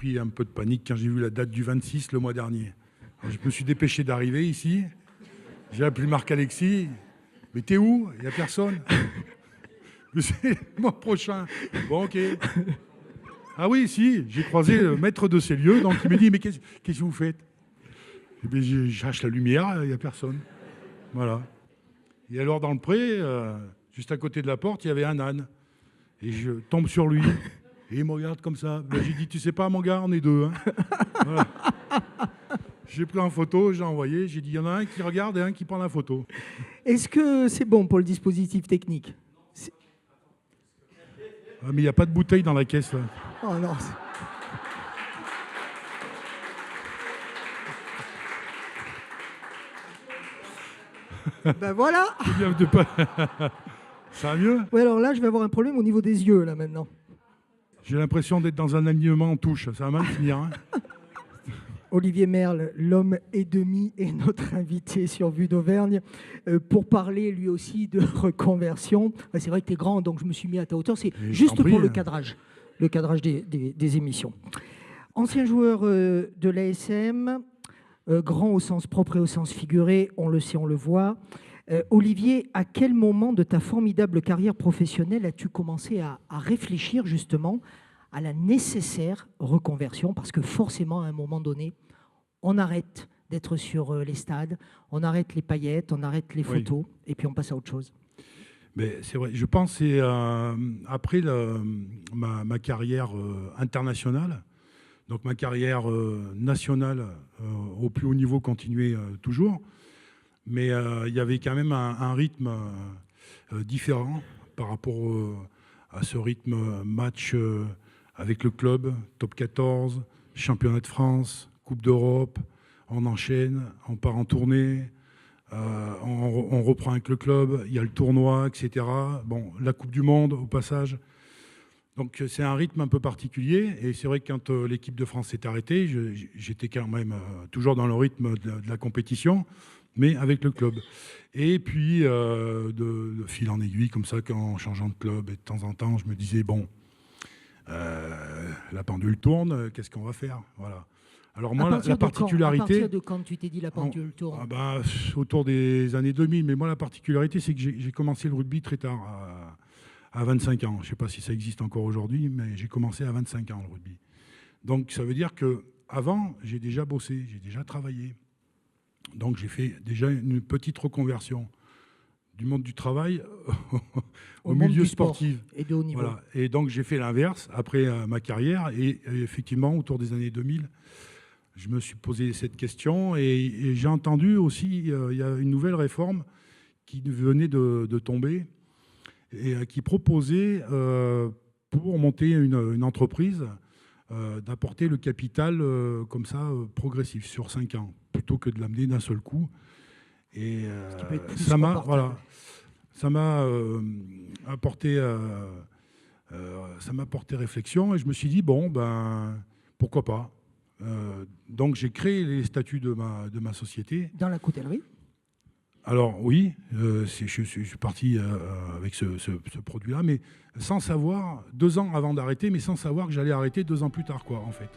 pris un peu de panique quand j'ai vu la date du 26 le mois dernier. Alors, je me suis dépêché d'arriver ici. J'ai appelé Marc-Alexis. Mais t'es où? Il n'y a personne. C'est le mois prochain. Bon, ok. Ah oui, si, j'ai croisé le maître de ces lieux, donc il m'a dit, mais qu'est-ce que vous faites? Eh bien, je cherche la lumière, il n'y a personne. Voilà. Et alors, dans le pré, juste à côté de la porte, il y avait un âne. Et je tombe sur lui. Et il me regarde comme ça. Ben, j'ai dit, tu sais pas, mon gars, on est deux. Hein. Voilà. J'ai pris en photo, j'ai envoyé. J'ai dit, il y en a un qui regarde et un qui prend la photo. Est-ce que c'est bon pour le dispositif technique? Ah, mais il n'y a pas de bouteille dans la caisse, là. Oh non. Ben voilà. Ça va mieux? Oui, alors là, je vais avoir un problème au niveau des yeux, là, maintenant. J'ai l'impression d'être dans un alignement en touche. Ça va mal finir, hein. Olivier Merle, l'homme et demi, est notre invité sur Vue d'Auvergne pour parler lui aussi de reconversion. C'est vrai que tu es grand, donc je me suis mis à ta hauteur. C'est juste pour le cadrage des émissions. Ancien joueur de l'ASM, grand au sens propre et au sens figuré, on le sait, on le voit. Olivier, à quel moment de ta formidable carrière professionnelle as-tu commencé à réfléchir justement à la nécessaire reconversion? Parce que forcément, à un moment donné, on arrête d'être sur les stades, on arrête les paillettes, on arrête les photos, et puis on passe à autre chose. Mais c'est vrai, je pense que c'est après ma carrière internationale, donc ma carrière nationale au plus haut niveau continuait toujours, mais il y avait quand même un rythme différent par rapport à ce rythme match avec le club, top 14, championnat de France, Coupe d'Europe, on enchaîne, on part en tournée, on reprend avec le club, il y a le tournoi, etc. Bon, la Coupe du Monde au passage. Donc c'est un rythme un peu particulier, et c'est vrai que quand l'équipe de France s'est arrêtée, j'étais quand même toujours dans le rythme de la compétition, mais avec le club. Et puis de fil en aiguille, comme ça, en changeant de club, et de temps en temps, je me disais, bon, la pendule tourne, qu'est-ce qu'on va faire? Voilà. Alors moi, la particularité... À partir de quand tu t'es dit la pendule tourne? Autour des années 2000. Mais moi, la particularité, c'est que j'ai commencé le rugby très tard, à 25 ans. Je ne sais pas si ça existe encore aujourd'hui, mais j'ai commencé à 25 ans, le rugby. Donc ça veut dire qu'avant, j'ai déjà bossé, j'ai déjà travaillé. Donc j'ai fait déjà une petite reconversion du monde du travail au milieu sportif. Et de haut niveau. Voilà. Et donc j'ai fait l'inverse après ma carrière. Et effectivement, autour des années 2000, je me suis posé cette question. Et j'ai entendu aussi, il y a une nouvelle réforme qui venait de tomber et qui proposait, pour monter une entreprise, d'apporter le capital comme ça, progressif, sur 5 ans, plutôt que de l'amener d'un seul coup. Et ça m'a apporté réflexion, et je me suis dit, bon, ben, pourquoi pas. Donc j'ai créé les statuts de ma société. Dans la coutellerie? Alors oui, je suis parti avec ce produit-là, mais sans savoir, 2 ans avant d'arrêter, mais sans savoir que j'allais arrêter 2 ans plus tard, quoi, en fait.